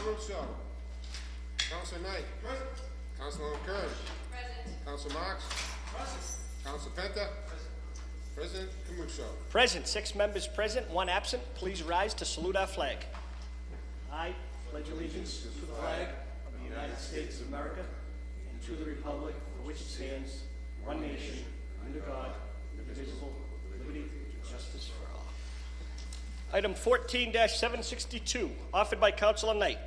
Russo. Councilor Knight. Present. Councilor Kern. Present. Councilor Marks. Present. Councilor Penta. Present. President Camuso. Present. 6 members present, 1 absent. Please rise to salute our flag. I pledge allegiance to the flag of the United States of America and to the republic for which it stands, one nation, under God, indivisible, with liberty and justice for all. Item 14-762, offered by Councilor Knight.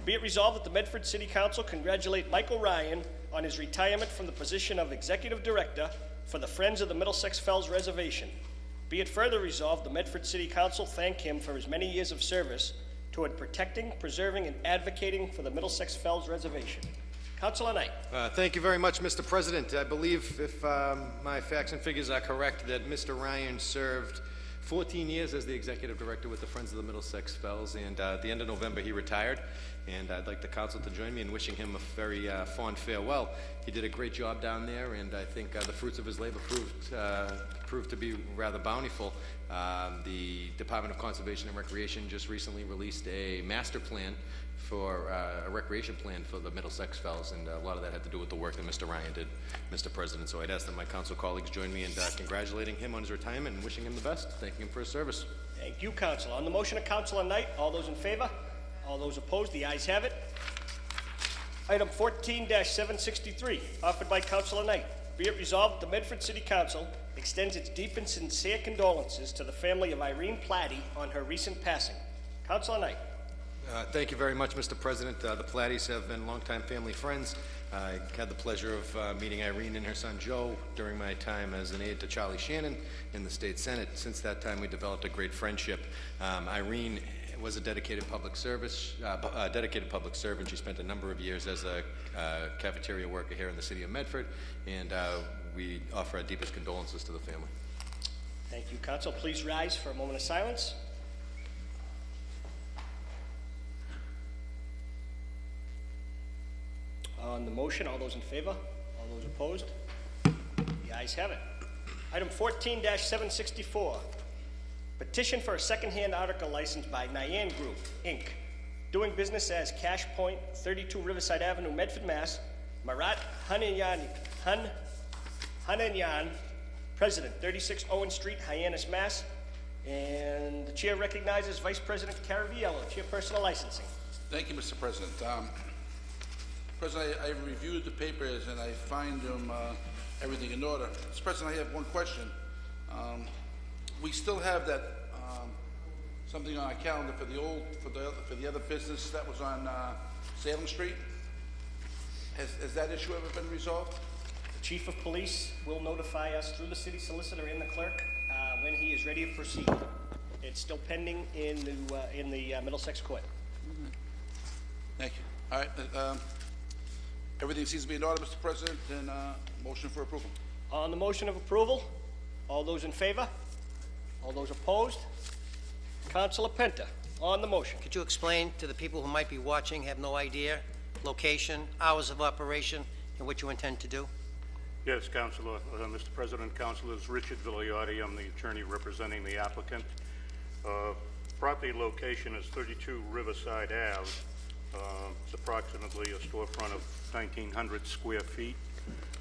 Be it resolved that the Medford City Council congratulate Michael Ryan on his retirement from the position of Executive Director for the Friends of the Middlesex Fells Reservation. Be it further resolved, the Medford City Council thank him for his many years of service toward protecting, preserving, and advocating for the Middlesex Fells Reservation. Councilor Knight. Thank you very much, Mr. President. I believe, if my facts and figures are correct, that Mr. Ryan served 14 years as the Executive Director with the Friends of the Middlesex Fells, and at the end of November he retired, and I'd like the Council to join me in wishing him a very fond farewell. He did a great job down there, and I think the fruits of his labor proved to be rather bountiful. The Department of Conservation and Recreation just recently released a master plan for a recreation plan for the Middlesex Fells, and a lot of that had to do with the work that Mr. Ryan did, Mr. President. So I'd ask that my council colleagues join me in congratulating him on his retirement and wishing him the best, thanking him for his service. Thank you, Councilor. On the motion of Councilor Knight, all those in favor? All those opposed? The ayes have it. Item 14-763, offered by Councilor Knight. Be it resolved, the Medford City Council extends its deep and sincere condolences to the family of Irene Platty on her recent passing. Councilor Knight. Thank you very much, Mr. President. The Plattys have been longtime family friends. I had the pleasure of meeting Irene and her son Joe during my time as an aide to Charlie Shannon in the State Senate. Since that time, we developed a great friendship. Irene was a dedicated public servant. She spent a number of years as a cafeteria worker here in the city of Medford, and we offer our deepest condolences to the family. Thank you, Council. Please rise for a moment of silence. On the motion, all those in favor? All those opposed? The ayes have it. Item 14-764, petition for a second-hand article license by Nyan Group, Inc., doing business as Cash Point, 32 Riverside Avenue, Medford, Mass. Marat Hananyan, President, 36 Owen Street, Hyannis, Mass. And the chair recognizes Vice President Caraviello, Chairperson of Licensing. Thank you, Mr. President. President, I reviewed the papers and I find everything in order. Mr. President, I have one question. We still have that something on our calendar for the other business that was on Salem Street. Has that issue ever been resolved? The Chief of Police will notify us through the city solicitor and the clerk when he is ready to proceed. It's still pending in the Middlesex Court. Mm-hmm. Thank you. All right. Everything seems to be in order, Mr. President, and motion for approval. On the motion of approval, all those in favor? All those opposed? Councilor Penta, on the motion. Could you explain to the people who might be watching, have no idea, location, hours of operation, and what you intend to do? Yes, Councilor. Mr. President, Councilors, Richard Vigliotti. I'm the attorney representing the applicant. Property location is 32 Riverside Ave. It's approximately a storefront of 1,900 square feet.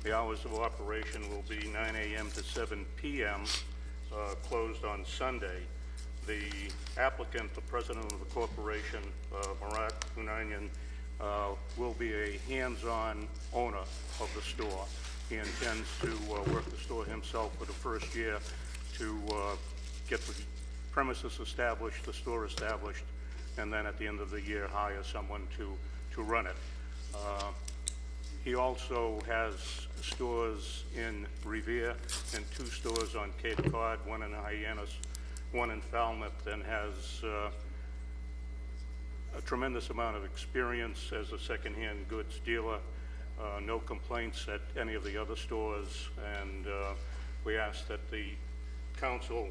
The hours of operation will be 9 a.m. to 7 p.m., closed on Sunday. The applicant, the president of the corporation, Marat Hunanian, will be a hands-on owner of the store. He intends to work the store himself for the first year to get the premises established, the store established, and then at the end of the year hire someone to run it. He also has stores in Revere and 2 stores on Cape Cod, one in Hyannis, one in Falmouth, and has a tremendous amount of experience as a second-hand goods dealer. No complaints at any of the other stores, and we ask that the council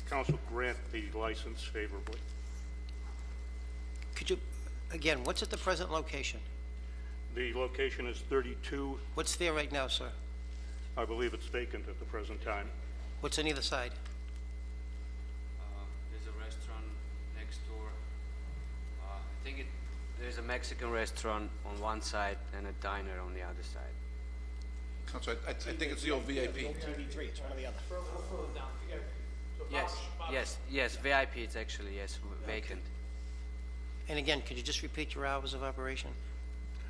council grant the license favorably. Could you, again, what's at the present location? The location is 32. What's there right now, sir? I believe it's vacant at the present time. What's on either side? There's a restaurant next door. There's a Mexican restaurant on one side and a diner on the other side. Council, I think it's the old VIP. TV3, it's one or the other. Yes, VIP, it's actually, yes, vacant. And again, could you just repeat your hours of operation?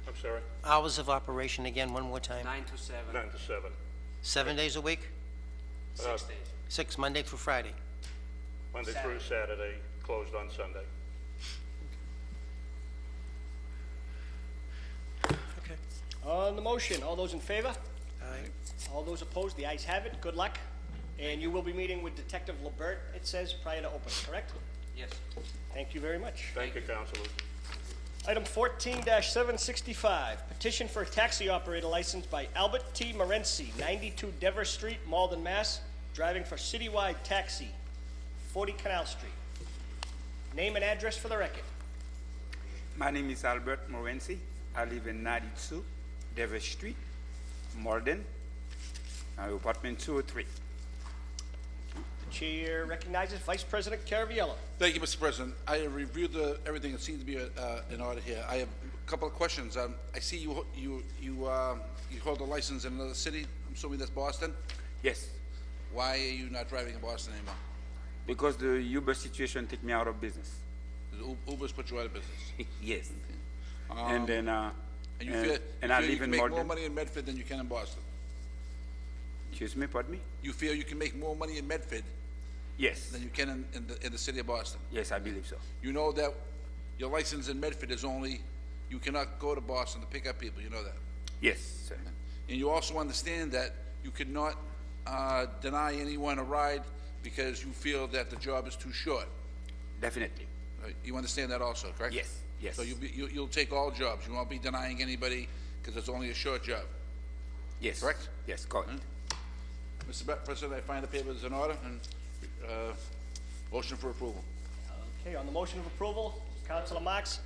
I'm sorry? Hours of operation again, one more time. 9 to 7. 9 to 7. 7 days a week? 6 days. 6, Monday through Friday. Monday through Saturday, closed on Sunday. Okay. On the motion, all those in favor? Aye. All those opposed, the ayes have it. Good luck. And you will be meeting with Detective Lebert, it says, prior to opening, correct? Yes. Thank you very much. Thank you, Councilors. Item 14-765, petition for a taxi operator license by Albert T. Morency, 92 Dever Street, Malden, Mass., driving for Citywide Taxi, 40 Canal Street. Name and address for the record. My name is Albert Morency. I live in 92 Dever Street, Malden, apartment 203. The chair recognizes Vice President Caraviello. Thank you, Mr. President. I have reviewed everything. It seems to be in order here. I have a couple of questions. I see you hold a license in another city. I'm assuming that's Boston. Yes, Why are you not driving in Boston anymore? because the Uber situation take me out of business. Uber's put you out of business. Yes. And then, And you feel, and you, I feel you live can in make more Malden. money in Medford than you can in Boston. Excuse me, pardon me? You feel you can make more money in Medford Yes. than you can in the city of Boston. Yes, I believe so. You know that your license in Medford is only, you cannot go to Boston to pick up people, you know that. Yes, sir. And you also understand that you cannot deny anyone a ride because you feel that the job is too short. Definitely. You understand that also, correct? Yes, yes. So you'll take all jobs. You won't be denying anybody because it's only a short job. Yes. Correct? Yes, correct. Mr. President, I find the papers in order and motion for approval. Okay, on the motion of approval, Councilor Marks.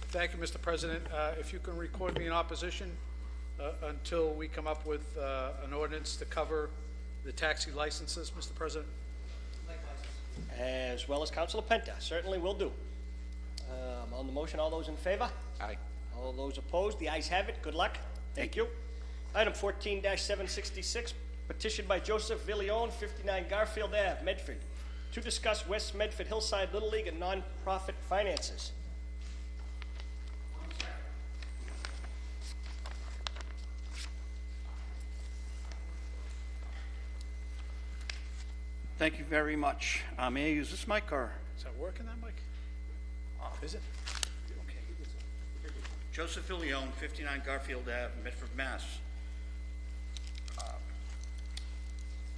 Thank you, Mr. President. If you can record me in opposition until we come up with an ordinance to cover the taxi licenses, Mr. President. As well as Councilor Penta, certainly will do. On the motion, all those in favor? Aye. All those opposed, the ayes have it. Good luck. Thank you. Item 14-766, petition by Joseph Villione, 59 Garfield Ave, Medford, to discuss West Medford Hillside Little League and nonprofit finances. Thank you very much. May I use this mic or? Is that working, that mic? Is it? Okay. Joseph Villione, 59 Garfield Ave, Medford, Mass.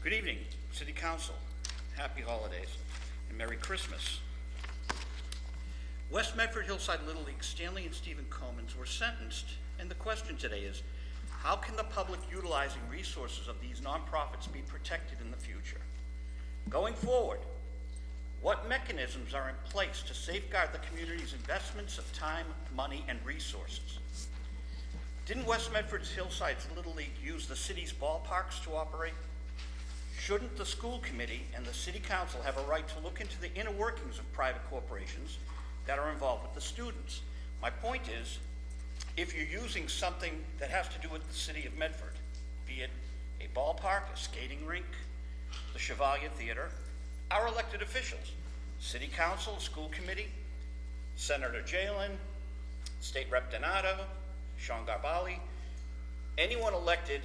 Good evening, City Council. Happy holidays and Merry Christmas. West Medford Hillside Little League, Stanley and Stephen Comans were sentenced, and the question today is, how can the public utilizing resources of these nonprofits be protected in the future? Going forward, what mechanisms are in place to safeguard the community's investments of time, money, and resources? Didn't West Medford's Hillside's Little League use the city's ballparks to operate? Shouldn't the school committee and the city council have a right to look into the inner workings of private corporations that are involved with the students? My point is, if you're using something that has to do with the city of Medford, be it a ballpark, a skating rink, the Chevalier Theater, our elected officials, city council, school committee, Senator Jalen, State Rep Donato, Sean Garbali, anyone elected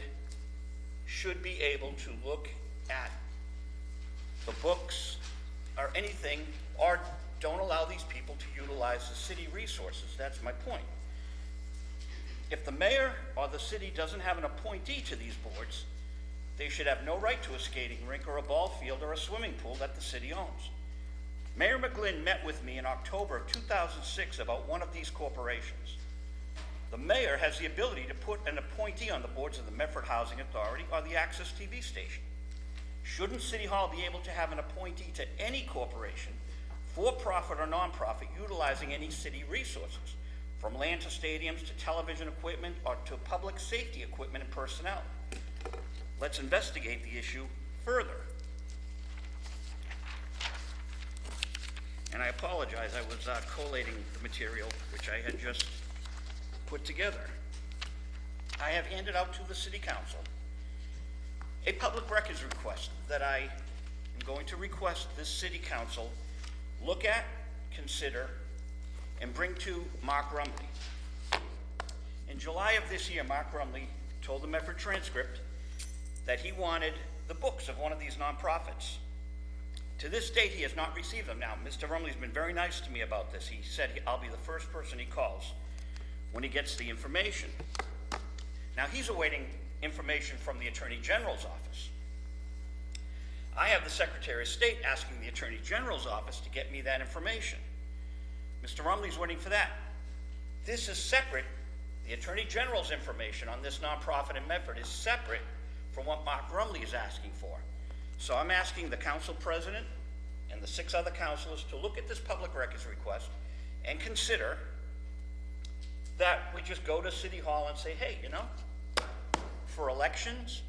should be able to look at the books or anything, or don't allow these people to utilize the city resources. That's my point. If the mayor or the city doesn't have an appointee to these boards, they should have no right to a skating rink or a ball field or a swimming pool that the city owns. Mayor McGlynn met with me in October of 2006 about one of these corporations. The mayor has the ability to put an appointee on the boards of the Medford Housing Authority or the Access TV station. Shouldn't City Hall be able to have an appointee to any corporation, for-profit or non-profit, utilizing any city resources, from land to stadiums to television equipment or to public safety equipment and personnel? Let's investigate the issue further. and I apologize, I was collating the material which I had just put together. I have handed out to the City Council a public records request that I am going to request this City Council look at, consider, and bring to Mark Rumley. In July of this year, Mark Rumley told the Medford Transcript that he wanted the books of one of these nonprofits. To this date, he has not received them. Now, Mr. Rumley's been very nice to me about this. He said I'll be the first person he calls when he gets the information. Now, he's awaiting information from the Attorney General's office. I have the Secretary of State asking the Attorney General's office to get me that information. Mr. Rumley's waiting for that. This is separate. The Attorney General's information on this nonprofit in Medford is separate from what Mark Rumley is asking for. So I'm asking the council president and the 6 other councilors to look at this public records request and consider that we just go to City Hall and say, hey, you know, for elections,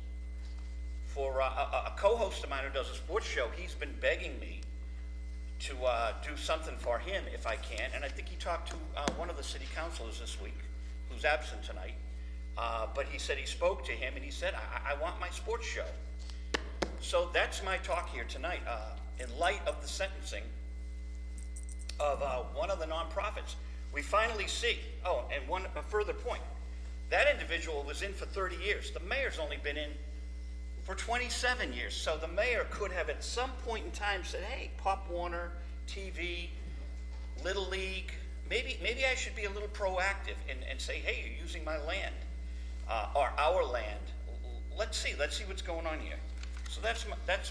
for a co-host of mine who does a sports show, he's been begging me to do something for him if I can. And I think he talked to one of the city councilors this week who's absent tonight. But he said he spoke to him and he said, I want my sports show. So that's my talk here tonight. In light of the sentencing of one of the nonprofits, we finally see, and a further point, that individual was in for 30 years. The mayor's only been in for 27 years. So the mayor could have at some point in time said, hey, Pop Warner, TV, Little League, maybe I should be a little proactive and say, hey, you're using my land, or our land. Let's see what's going on here. So that's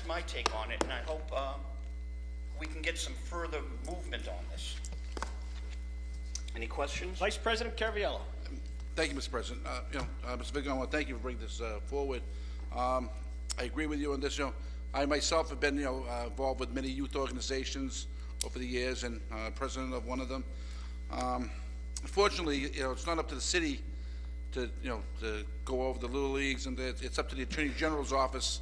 my take on it, and I hope we can get some further movement on this. Any questions? Vice President Caraviello. Thank you, Mr. President. Mr. Vigo, I want to thank you for bringing this forward. I agree with you on this. I myself have been, involved with many youth organizations over the years, and president of one of them. Unfortunately, it's not up to the city to go over the little leagues, and it's up to the Attorney General's office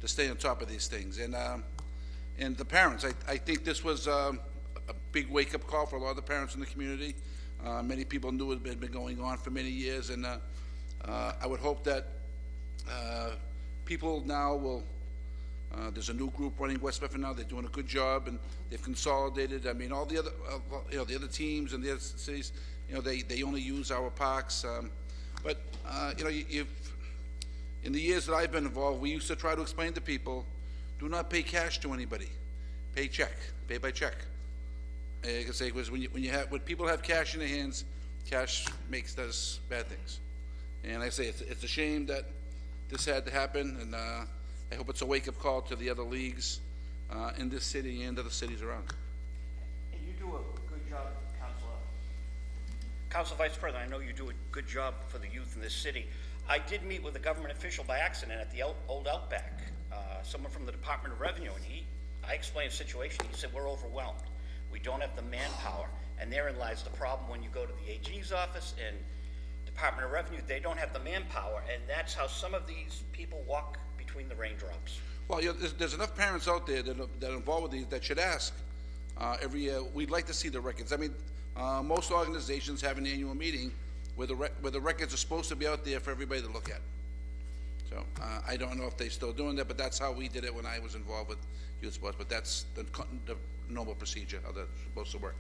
to stay on top of these things. And the parents, I think this was a big wake-up call for a lot of the parents in the community. Many people knew it had been going on for many years, and I would hope that people now will, there's a new group running West Medford now. They're doing a good job, and they've consolidated. I mean, all the other, the other teams and the other cities, they only use our parks. But in the years that I've been involved, we used to try to explain to people, do not pay cash to anybody. Pay by check. I can say, because when people have cash in their hands, cash does bad things. And I say it's a shame that this had to happen, and I hope it's a wake-up call to the other leagues in this city and other cities around. And you do a good job, Council Vice President. I know you do a good job for the youth in this city. I did meet with a government official by accident at the old Outback, someone from the Department of Revenue, and I explained the situation. He said, we're overwhelmed. We don't have the manpower, and therein lies the problem when you go to the AG's office and Department of Revenue. They don't have the manpower, and that's how some of these people walk between the raindrops. Well, there's enough parents out there that are involved with these that should ask every year. We'd like to see the records. I mean, most organizations have an annual meeting where the records are supposed to be out there for everybody to look at. So I don't know if they're still doing that, but that's how we did it when I was involved with youth sports. But that's the normal procedure, how that's supposed to work.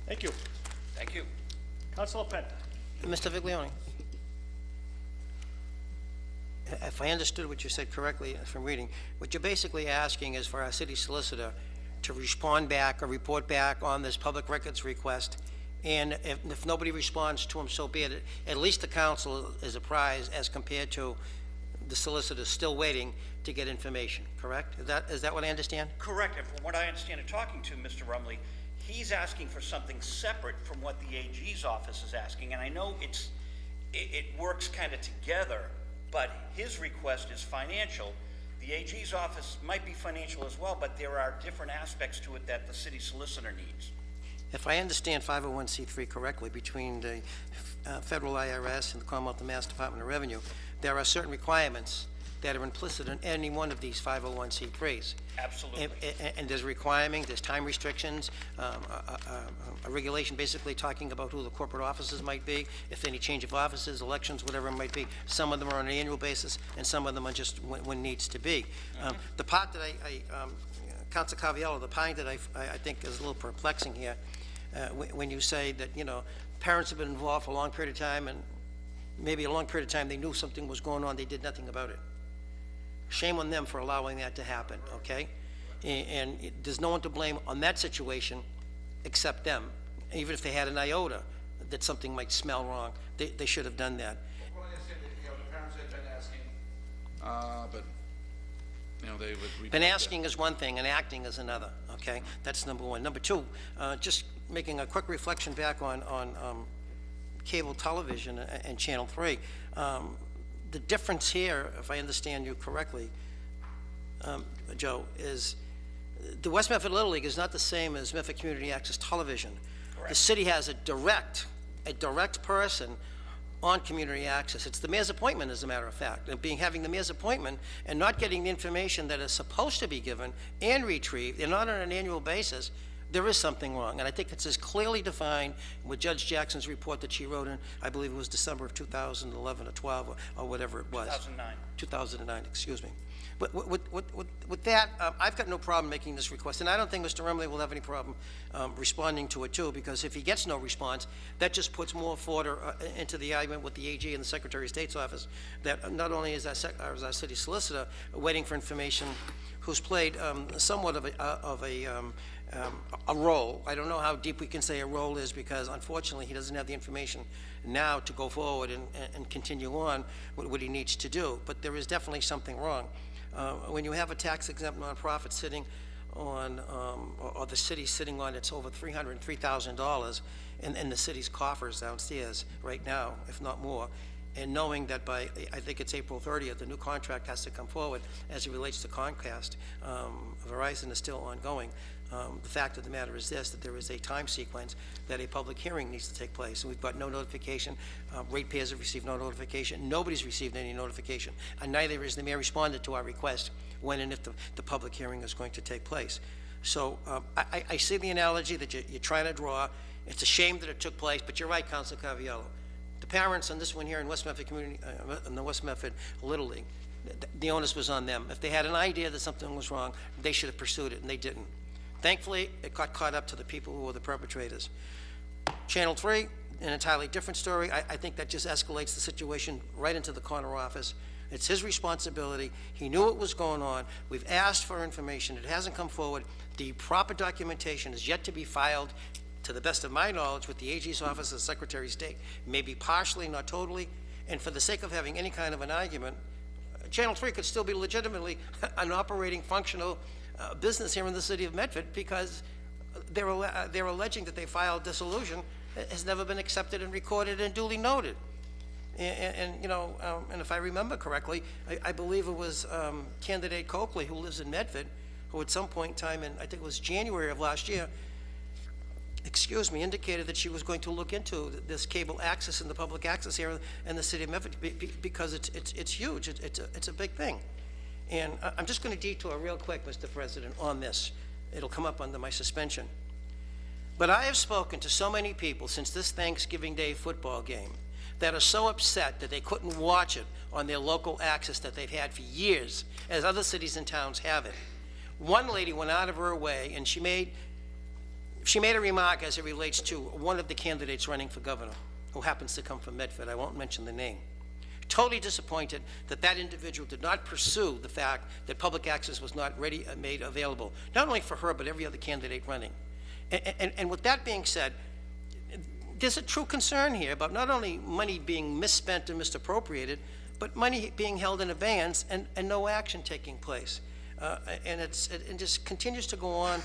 Thank you. Thank you. Councilor Penta. Mr. Viglione, if I understood what you said correctly from reading, what you're basically asking is for our city solicitor to respond back or report back on this public records request, and if nobody responds to him, so be it. At least the council is apprised as compared to the solicitor still waiting to get information, correct? Is that what I understand? Correct, and from what I understand in talking to Mr. Rumley, he's asking for something separate from what the AG's office is asking, and I know it works kind of together, but his request is financial. The AG's office might be financial as well, but there are different aspects to it that the city solicitor needs. If I understand 501c3 correctly, between the federal IRS and the Commonwealth of Mass Department of Revenue, there are certain requirements that are implicit in any one of these 501c3s. Absolutely. And there's requirements, there's time restrictions, a regulation basically talking about who the corporate officers might be, if any change of offices, elections, whatever it might be. Some of them are on an annual basis, and some of them are just when needs to be. The part that Councilor Caviello, the part that I think is a little perplexing here, when you say that, you know, parents have been involved for a long period of time, and maybe a long period of time they knew something was going on, they did nothing about it. Shame on them for allowing that to happen, okay? And there's no one to blame on that situation except them. Even if they had an iota that something might smell wrong, they should have done that. Well, I understand that, you know, the parents had been asking, but, you know, they would... And asking is one thing, and acting is another, okay? That's number one. Number two, just making a quick reflection back on cable television and Channel 3. The difference here, if I understand you correctly, Joe, is the West Medford Little League is not the same as Medford Community Access Television. Correct. The city has a direct person on community access. It's the mayor's appointment, as a matter of fact. And having the mayor's appointment and not getting the information that is supposed to be given and retrieved, and not on an annual basis, there is something wrong. And I think it's as clearly defined with Judge Jackson's report that she wrote in, I believe it was December of 2011 or 12 or whatever it was. 2009. 2009, excuse me. But with that, I've got no problem making this request, and I don't think Mr. Remley will have any problem responding to it too, because if he gets no response, that just puts more fodder into the argument with the AG and the Secretary of State's office that not only is our city solicitor waiting for information, who's played somewhat of a role. I don't know how deep we can say a role is, because unfortunately he doesn't have the information now to go forward and continue on with what he needs to do. But there is definitely something wrong. When you have a tax-exempt nonprofit sitting on, or the city sitting on, it's over $303,000 in the city's coffers downstairs right now, if not more, and knowing that by, I think it's April 30th, the new contract has to come forward as it relates to Comcast. Verizon is still ongoing. The fact of the matter is this, that there is a time sequence that a public hearing needs to take place, and we've got no notification. Ratepayers have received no notification. Nobody's received any notification, and neither is the mayor responded to our request when and if the public hearing is going to take place. So I see the analogy that you're trying to draw. It's a shame that it took place, but you're right, Councilor Caviello. The parents on this one here in West Medford Community, in the West Medford Little League, the onus was on them. If they had an idea that something was wrong, they should have pursued it, and they didn't. Thankfully, it got caught up to the people who were the perpetrators. Channel 3, an entirely different story. I think that just escalates the situation right into the corner office. It's his responsibility. He knew what was going on. We've asked for information. It hasn't come forward. The proper documentation is yet to be filed, to the best of my knowledge, with the AG's office and Secretary of State, maybe partially, not totally. And for the sake of having any kind of an argument, Channel 3 could still be legitimately an operating, functional business here in the city of Medford, because they're alleging that they filed dissolution has never been accepted and recorded and duly noted. And you know, and if I remember correctly, I believe it was candidate Coakley, who lives in Medford, who at some point in time, in I think it was January of last year, indicated that she was going to look into this cable access and the public access here in the city of Medford, because it's huge. It's a big thing. And I'm just going to detour real quick, Mr. President, on this. It'll come up under my suspension. But I have spoken to so many people since this Thanksgiving Day football game that are so upset that they couldn't watch it on their local access that they've had for years, as other cities and towns have it. One lady went out of her way, and she made a remark as it relates to one of the candidates running for governor, who happens to come from Medford. I won't mention the name. Totally disappointed that that individual did not pursue the fact that public access was not made available, not only for her, but every other candidate running. And with that being said, there's a true concern here about not only money being misspent and misappropriated, but money being held in abeyance and no action taking place. And it just continues to go on.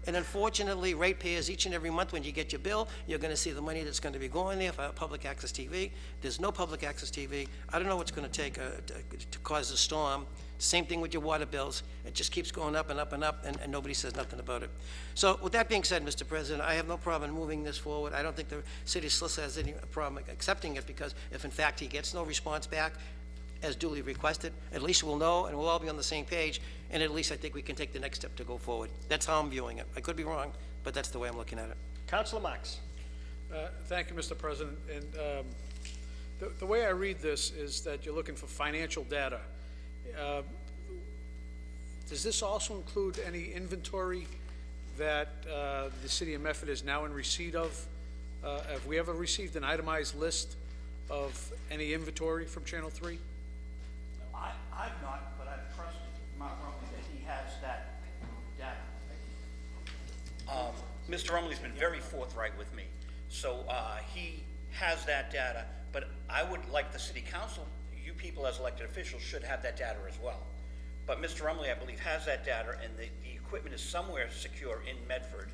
And unfortunately, ratepayers, each and every month when you get your bill, you're going to see the money that's going to be going there for public access TV. There's no public access TV. I don't know what's going to take to cause a storm. Same thing with your water bills. It just keeps going up and up and up, and nobody says nothing about it. So with that being said, Mr. President, I have no problem moving this forward. I don't think the city solicitor has any problem accepting it, because if in fact he gets no response back, as duly requested. At least we'll know, and we'll all be on the same page, and at least I think we can take the next step to go forward. That's how I'm viewing it. I could be wrong, but that's the way I'm looking at it. Councilor Marks. Thank you, Mr. President. And the way I read this is that you're looking for financial data. Does this also include any inventory that the city of Medford is now in receipt of? Have we ever received an itemized list of any inventory from Channel 3? I've not, but I've trusted Mark Rumley that he has that data. Mr. Rumley's been very forthright with me, so he has that data, but I would like the city council, you people as elected officials should have that data as well. But Mr. Rumley, I believe, has that data, and the equipment is somewhere secure in Medford.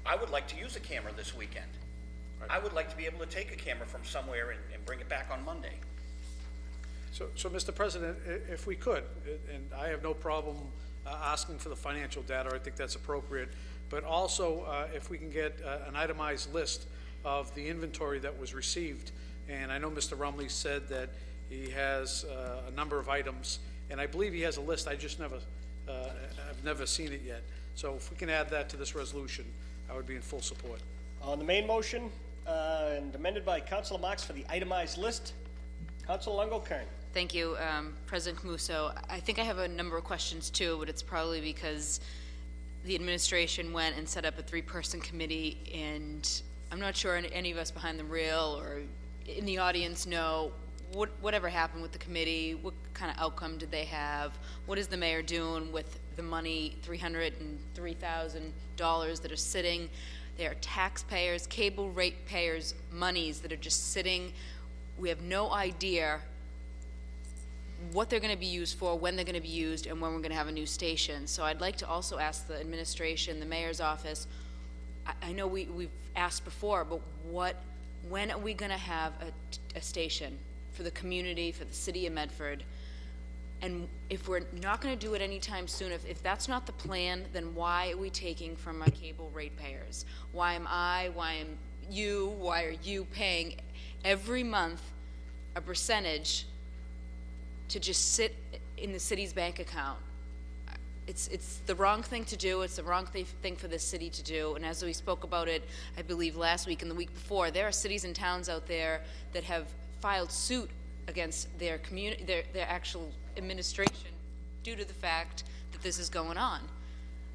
I would like to use a camera this weekend. Right. I would like to be able to take a camera from somewhere and bring it back on Monday. So, Mr. President, if we could, and I have no problem asking for the financial data, I think that's appropriate, but also if we can get an itemized list of the inventory that was received. And I know Mr. Rumley said that he has a number of items, and I believe he has a list. I just I've never seen it yet. So if we can add that to this resolution, I would be in full support. On the main motion, and amended by Councilor Marks for the itemized list, Councilor Longo-Kern. Thank you, President Camuso. I think I have a number of questions too, but it's probably because the administration went and set up a 3-person committee, and I'm not sure any of us behind the rail or in the audience know whatever happened with the committee. What kind of outcome did they have? What is the mayor doing with the money, $303,000 that are sitting? They are taxpayers, cable rate payers' monies that are just sitting. We have no idea what they're going to be used for, when they're going to be used, and when we're going to have a new station. So I'd like to also ask the administration, the mayor's office, I know we've asked before, but when are we going to have a station for the community, for the city of Medford? And if we're not going to do it anytime soon, if that's not the plan, then why are we taking from our cable ratepayers? Why am I, why are you paying every month a percentage to just sit in the city's bank account? It's the wrong thing to do. It's the wrong thing for this city to do. And as we spoke about it, I believe last week and the week before, there are cities and towns out there that have filed suit against their community, their actual administration, due to the fact that this is going on.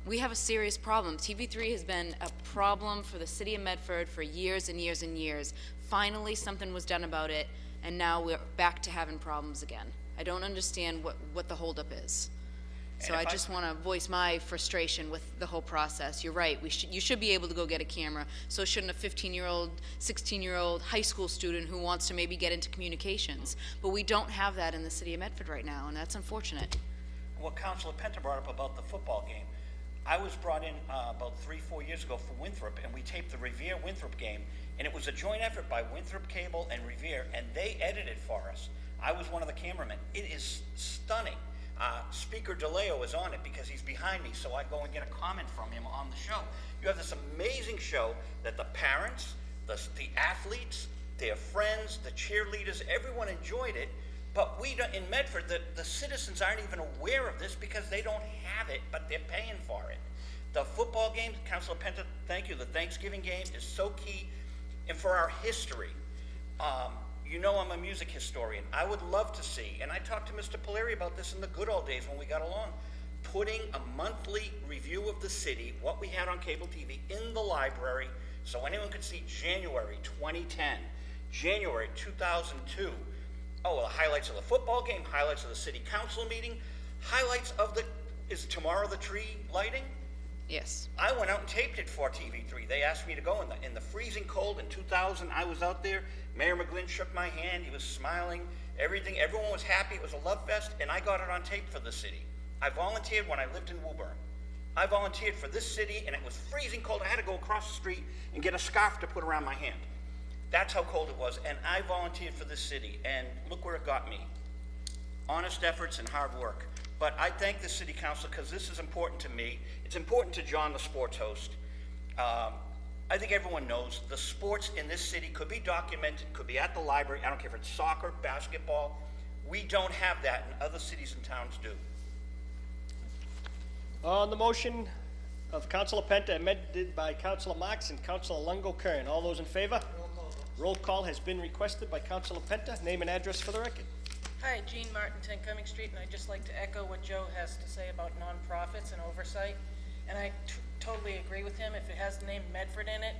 We have a serious problem. TV3 has been a problem for the city of Medford for years and years and years. Finally, something was done about it, and now we're back to having problems again. I don't understand what the holdup is. So I just want to voice my frustration with the whole process. You're right. You should be able to go get a camera. So shouldn't a 15-year-old, 16-year-old high school student who wants to maybe get into communications. But we don't have that in the city of Medford right now, and that's unfortunate. What Councilor Penta brought up about the football game, I was brought in about 3-4 years ago for Winthrop, and we taped the Revere-Winthrop game, and it was a joint effort by Winthrop Cable and Revere, and they edited for us. I was one of the cameramen. It is stunning. Speaker DeLeo is on it because he's behind me, so I go and get a comment from him on the show. You have this amazing show that the parents, the athletes, their friends, the cheerleaders, everyone enjoyed it, but we don't, in Medford, the citizens aren't even aware of this because they don't have it, but they're paying for it. The football game, Councilor Penta, thank you, the Thanksgiving game is so key, and for our history. You know I'm a music historian. I would love to see, and I talked to Mr. Polari about this in the good old days when we got along, putting a monthly review of the city, what we had on cable TV, in the library so anyone could see January 2010, January 2002. Oh, well, highlights of the football game, highlights of the city council meeting, highlights of is tomorrow the tree lighting? Yes. I went out and taped it for TV3. They asked me to go in the freezing cold in 2000. I was out there. Mayor McGlynn shook my hand. He was smiling. Everything. Everyone was happy. It was a love fest, and I got it on tape for the city. I volunteered when I lived in Woburn. I volunteered for this city, and it was freezing cold. I had to go across the street and get a scarf to put around my hand. That's how cold it was, and I volunteered for this city, and look where it got me. Honest efforts and hard work. But I thank the city council because this is important to me. It's important to John, the sports host. I think everyone knows the sports in this city could be documented, could be at the library. I don't care if it's soccer, basketball. We don't have that, and other cities and towns do. On the motion of Councilor Penta, amended by Councilor Marks and Councilor Longo-Kern, all those in favor? Roll call has been requested by Councilor Penta. Name and address for the record. Hi, Jean Martin, 10 Cumming Street, and I'd just like to echo what Joe has to say about nonprofits and oversight. And I totally agree with him. If it has the name Medford in it,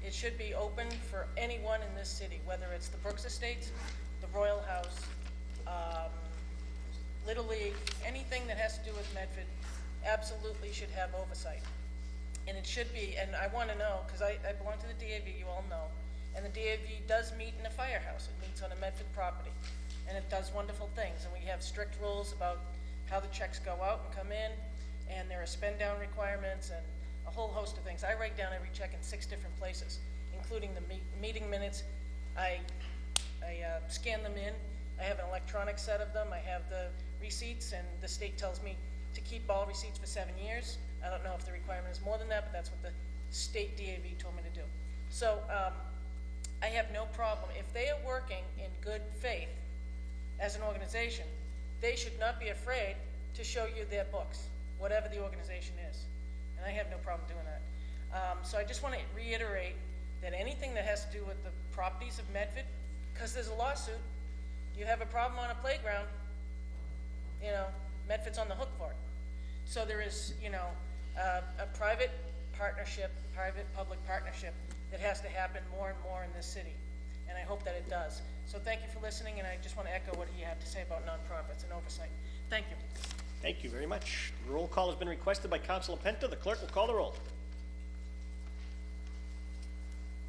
it should be open for anyone in this city, whether it's the Brooks Estates, the Royal House, Little League, anything that has to do with Medford absolutely should have oversight. And it should be, and I want to know, because I belong to the DAV, you all know, and the DAV does meet in a firehouse. It meets on a Medford property, and it does wonderful things. And we have strict rules about how the checks go out and come in, and there are spend down requirements and a whole host of things. I write down every check in 6 different places, including the meeting minutes. I scan them in. I have an electronic set of them. I have the receipts, and the state tells me to keep all receipts for 7 years. I don't know if the requirement is more than that, but that's what the state DAV told me to do. So I have no problem. If they are working in good faith as an organization, they should not be afraid to show you their books, whatever the organization is. And I have no problem doing that. So I just want to reiterate that anything that has to do with the properties of Medford, because there's a lawsuit, you have a problem on a playground, you know, Medford's on the hook for it. So there is, you know, a private partnership, private-public partnership that has to happen more and more in this city. And I hope that it does. So thank you for listening, and I just want to echo what he had to say about nonprofits and oversight. Thank you. Thank you very much. The roll call has been requested by Councilor Penta. The clerk will call the roll.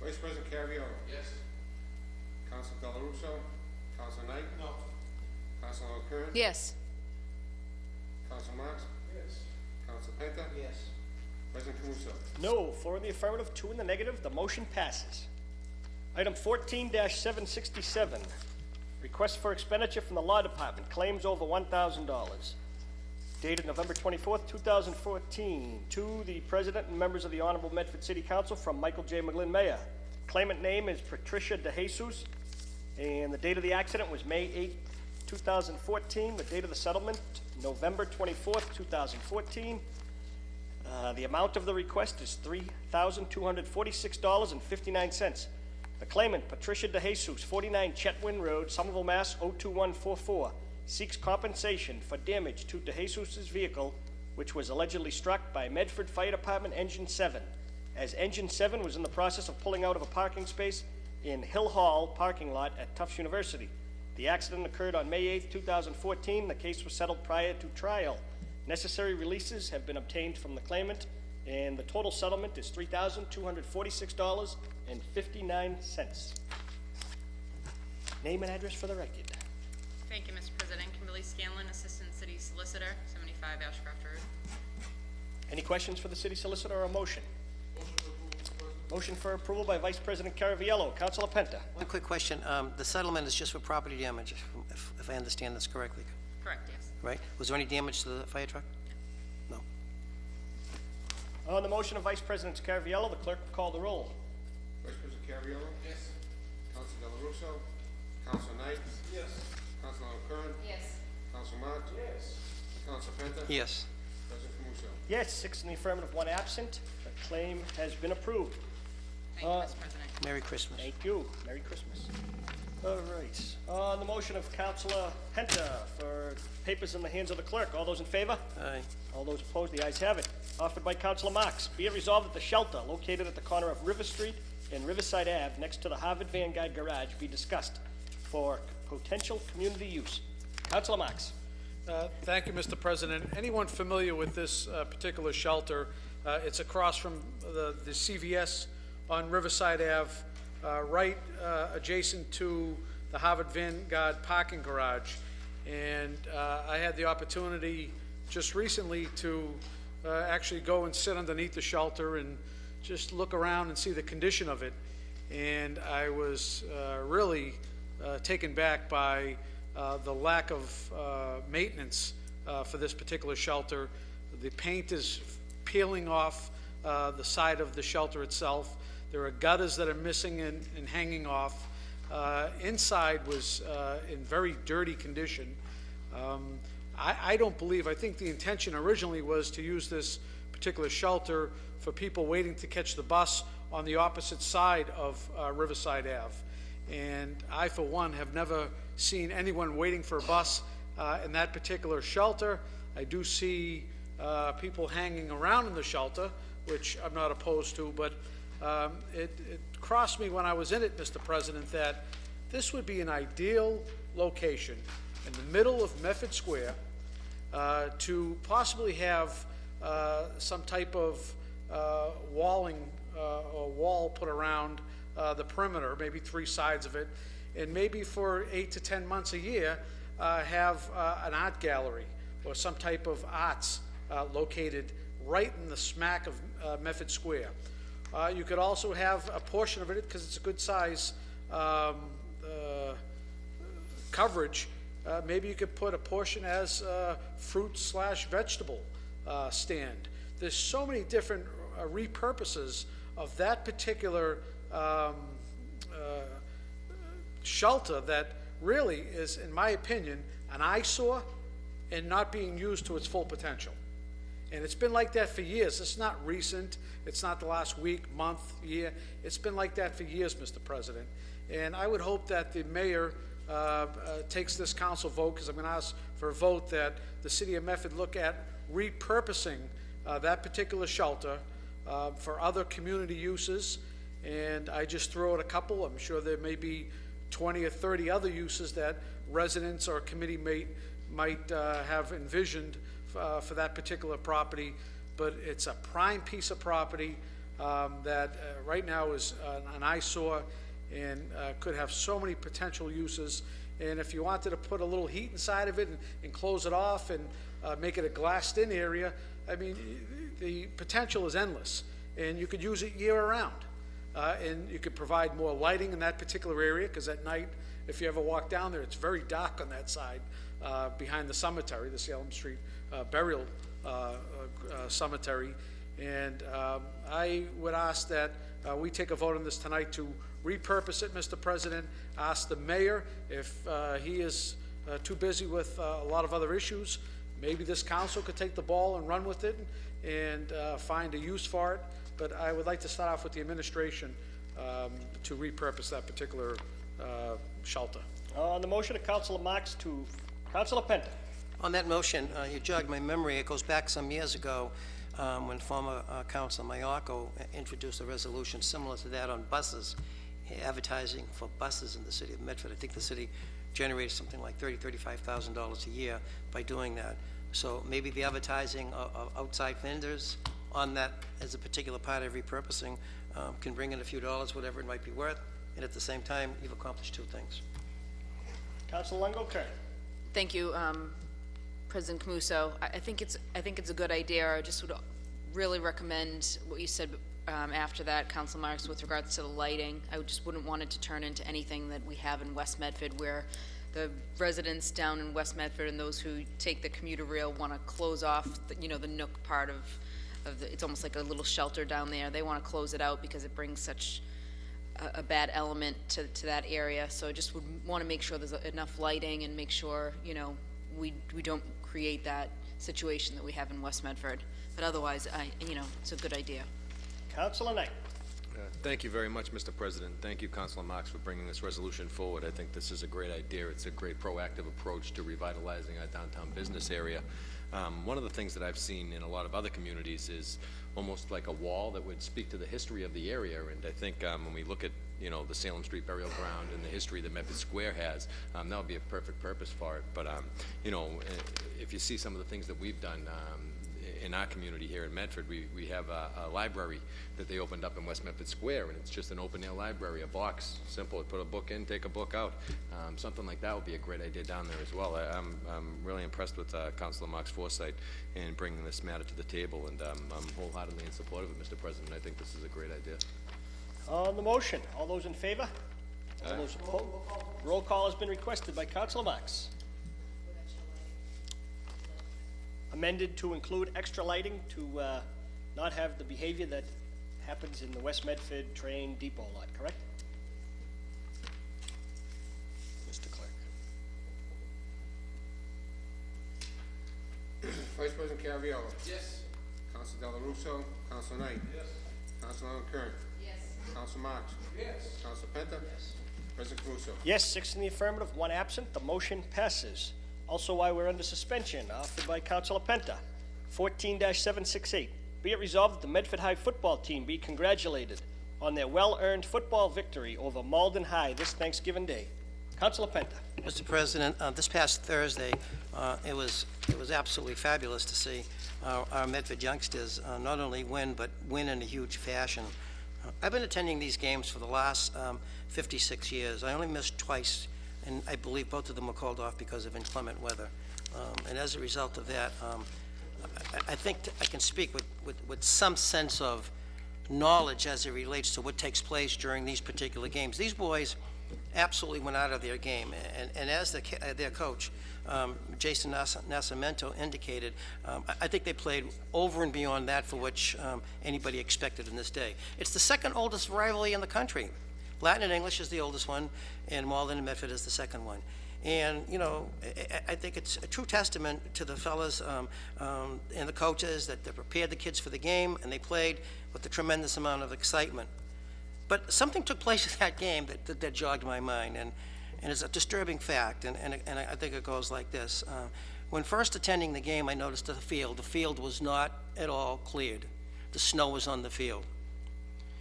Vice President Caraviallo? Yes. Councilor Del Russo? Councilor Knight? No. Councilor O'Kern? Yes. Councilor Marks? Yes. Councilor Penta? Yes. President Caruso? No. 4 in the affirmative, 2 in the negative. The motion passes. Item 14-767, request for expenditure from the Law Department, claims over $1,000. Dated November 24th, 2014, to the President and members of the Honorable Medford City Council from Michael J. McGlynn, Mayor. Claimant name is Patricia DeJesus, and the date of the accident was May 8th, 2014. The date of the settlement, November 24th, 2014. The amount of the request is $3,246.59. The claimant, Patricia DeJesus, 49 Chetwynd Road, Somerville, Mass. 02144, seeks compensation for damage to DeJesus' vehicle, which was allegedly struck by Medford Fire Department Engine 7, as Engine 7 was in the process of pulling out of a parking space in Hill Hall parking lot at Tufts University. The accident occurred on May 8, 2014. The case was settled prior to trial. Necessary releases have been obtained from the claimant, and the total settlement is $3,246.59. Name and address for the record. Thank you, Mr. President. Kimberly Scanlon, Assistant City Solicitor, 75 Ashcroft Road. Any questions for the city solicitor or a motion? Motion for approval by Vice President Caraviallo. Councilor Penta. One quick question. The settlement is just for property damage, if I understand this correctly, Correct, yes. right? Was there any damage to the fire truck? No. On the motion of Vice President Caraviallo, the clerk will call the roll. Vice President Caraviallo? Yes. Councilor Del Russo? Councilor Knight? Yes. Councilor O'Kern? Yes. Councilor Marks? Yes. Councilor Penta? Yes. President Caruso? Yes, 6 in the affirmative, 1 absent. The claim has been approved. Thank you, Mr. President. Merry Christmas. Thank you. Merry Christmas. All right. On the motion of Councilor Penta for papers in the hands of the clerk, all those in favor? Aye. All those opposed, the ayes have it. Offered by Councilor Marks. Be it resolved that the shelter located at the corner of River Street and Riverside Ave next to the Harvard Vanguard Garage be discussed for potential community use. Councilor Marks. Thank you, Mr. President. Anyone familiar with this particular shelter? It's across from the CVS on Riverside Ave, right adjacent to the Harvard Vanguard parking garage. And I had the opportunity just recently to actually go and sit underneath the shelter and just look around and see the condition of it. And I was really taken back by the lack of maintenance for this particular shelter. The paint is peeling off the side of the shelter itself. There are gutters that are missing and hanging off. Inside was in very dirty condition. I don't believe, I think the intention originally was to use this particular shelter for people waiting to catch the bus on the opposite side of Riverside Ave. And I, for one, have never seen anyone waiting for a bus in that particular shelter. I do see people hanging around in the shelter, which I'm not opposed to, but it crossed me when I was in it, Mr. President, that this would be an ideal location in the middle of Medford Square to possibly have some type of walling or wall put around the perimeter, maybe 3 sides of it, and maybe for 8 to 10 months a year have an art gallery or some type of arts located right in the smack of Medford Square. You could also have a portion of it, because it's a good size coverage, maybe you could put a portion as fruit/vegetable stand. There's so many different repurposes of that particular shelter that really is, in my opinion, an eyesore and not being used to its full potential. And it's been like that for years. It's not recent. It's not the last week, month, year. It's been like that for years, Mr. President. And I would hope that the mayor takes this council vote, because I'm going to ask for a vote that the city of Medford look at repurposing that particular shelter for other community uses. And I just throw out a couple. I'm sure there may be 20 or 30 other uses that residents or committee might have envisioned for that particular property. But it's a prime piece of property that right now is an eyesore and could have so many potential uses. And if you wanted to put a little heat inside of it and close it off and make it a glassed-in area, I mean, the potential is endless. And you could use it year-round. And you could provide more lighting in that particular area, because at night, if you ever walk down there, it's very dark on that side behind the cemetery, the Salem Street Burial Cemetery. And I would ask that we take a vote on this tonight to repurpose it, Mr. President. Ask the mayor if he is too busy with a lot of other issues. Maybe this council could take the ball and run with it and find a use for it. But I would like to start off with the administration to repurpose that particular shelter. On the motion of Councilor Marks to Councilor Penta. On that motion, you jogged my memory. It goes back some years ago when former Councilor Maiocco introduced a resolution similar to that on buses, advertising for buses in the city of Medford. I think the city generated something like $35,000 a year by doing that. So maybe the advertising of outside vendors on that as a particular part of repurposing can bring in a few dollars, whatever it might be worth, and at the same time, you've accomplished 2 things. Councilor Longo-Kern. Thank you, President Camuso. I think it's a good idea. I just would really recommend what you said after that, Councilor Marks, with regards to the lighting. I just wouldn't want it to turn into anything that we have in West Medford, where the residents down in West Medford and those who take the commuter rail want to close off the nook part of the, it's almost like a little shelter down there. They want to close it out because it brings such a bad element to that area. So I just would want to make sure there's enough lighting and make sure, we don't create that situation that we have in West Medford. But otherwise, it's a good idea. Councilor Knight. Thank you very much, Mr. President. Thank you, Councilor Marks, for bringing this resolution forward. I think this is a great idea. It's a great proactive approach to revitalizing our downtown business area. One of the things that I've seen in a lot of other communities is almost like a wall that would speak to the history of the area. And I think when we look at the Salem Street Burial Ground and the history that Medford Square has, that would be a perfect purpose for it. But if you see some of the things that we've done in our community here in Medford, we have a library that they opened up in West Medford Square, and it's just an open-air library, a box, simple, put a book in, take a book out. Something like that would be a great idea down there as well. I'm really impressed with Councilor Marks' foresight in bringing this matter to the table, and I'm wholeheartedly in support of it, Mr. President. I think this is a great idea. On the motion, all those in favor? All those opposed? Roll call has been requested by Councilor Marks. Amended to include extra lighting to not have the behavior that happens in the West Medford train depot lot, correct? Vice President Caraviallo. Yes. Counsel Del Russo. Counsel Knight. Yes. Councilwoman Kern. Yes. Counsel Marks. Yes. Counsel Penta. Yes. President Caruso. Yes, 6 in the affirmative, 1 absent. The motion passes. Also, while we're under suspension, offered by Councilor Penta, 14-768. Be it resolved that the Medford High football team be congratulated on their well-earned football victory over Malden High this Thanksgiving Day. Councilor Penta. Mr. President, this past Thursday, it was absolutely fabulous to see our Medford youngsters not only win, but win in a huge fashion. I've been attending these games for the last 56 years. I only missed twice, and I believe both of them were called off because of inclement weather. And as a result of that, I think I can speak with some sense of knowledge as it relates to what takes place during these particular games. These boys absolutely went out of their game, and as their coach, Jason Nascimento, indicated, I think they played over and beyond that for which anybody expected in this day. It's the second oldest rivalry in the country. Latin and English is the oldest one, and Malden and Medford is the second one. And, you know, I think it's a true testament to the fellas and the coaches that they prepared the kids for the game, and they played with a tremendous amount of excitement. But something took place in that game that jogged my mind, and it's a disturbing fact, and I think it goes like this. When first attending the game, I noticed the field was not at all cleared. The snow was on the field.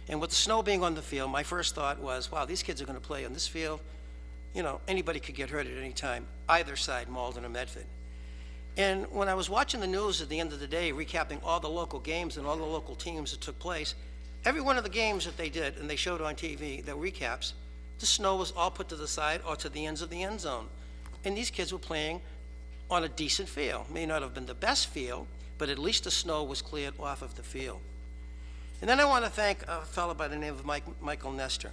And with the snow being on the field, my first thought was, wow, these kids are going to play on this field. You know, anybody could get hurt at any time, either side, Malden or Medford. And when I was watching the news at the end of the day, recapping all the local games and all the local teams that took place, every one of the games that they did, and they showed on TV, the recaps, the snow was all put to the side or to the ends of the end zone. And these kids were playing on a decent field. May not have been the best field, but at least the snow was cleared off of the field. And then I want to thank a fellow by the name of Michael Nestor,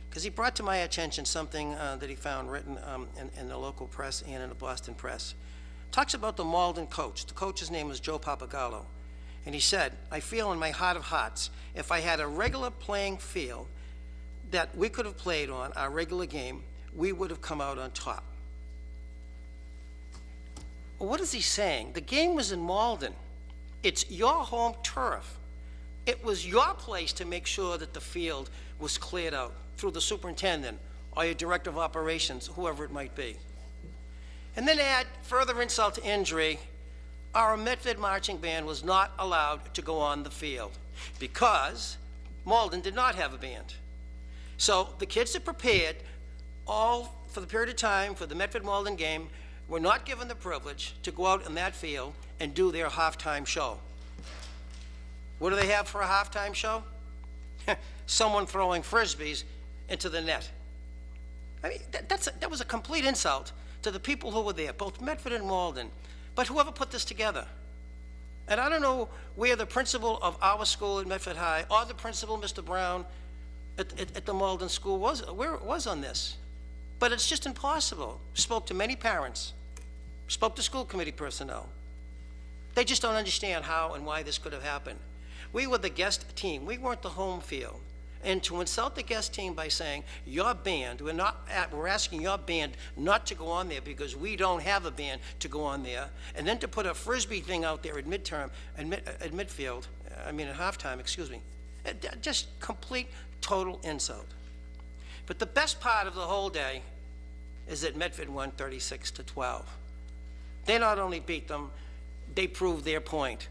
because he brought to my attention something that he found written in the local press and in the Boston press. Talks about the Malden coach. The coach's name is Joe Papagallo. And he said, I feel in my heart of hearts, if I had a regular playing field that we could have played on, our regular game, we would have come out on top. Well, what is he saying? The game was in Malden. It's your home turf. It was your place to make sure that the field was cleared out through the superintendent or your director of operations, whoever it might be. And then add further insult to injury, our Medford marching band was not allowed to go on the field because Malden did not have a band. So the kids that prepared all for the period of time for the Medford-Malden game were not given the privilege to go out in that field and do their halftime show. What do they have for a halftime show? Someone throwing frisbees into the net. I mean, that was a complete insult to the people who were there, both Medford and Malden. But whoever put this together, and I don't know where the principal of our school at Medford High or the principal, Mr. Brown, at the Malden school where it was on this. But it's just impossible. Spoke to many parents, spoke to school committee personnel. They just don't understand how and why this could have happened. We were the guest team. We weren't the home field. And to insult the guest team by saying, your band, we're asking your band not to go on there because we don't have a band to go on there, and then to put a frisbee thing out there at midfield, at halftime, excuse me. Just complete, total insult. But the best part of the whole day is that Medford won 36-12. They not only beat them, they proved their point,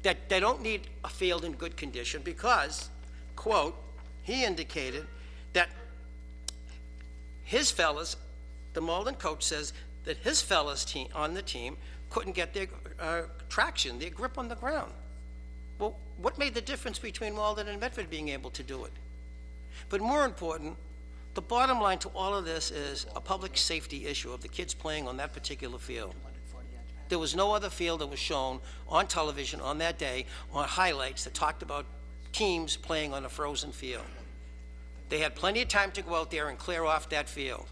that they don't need a field in good condition because, quote, he indicated that his fellas, the Malden coach says that his fellas on the team couldn't get their traction, their grip on the ground. Well, what made the difference between Malden and Medford being able to do it? But more important, the bottom line to all of this is a public safety issue of the kids playing on that particular field. There was no other field that was shown on television on that day on highlights that talked about teams playing on a frozen field. They had plenty of time to go out there and clear off that field.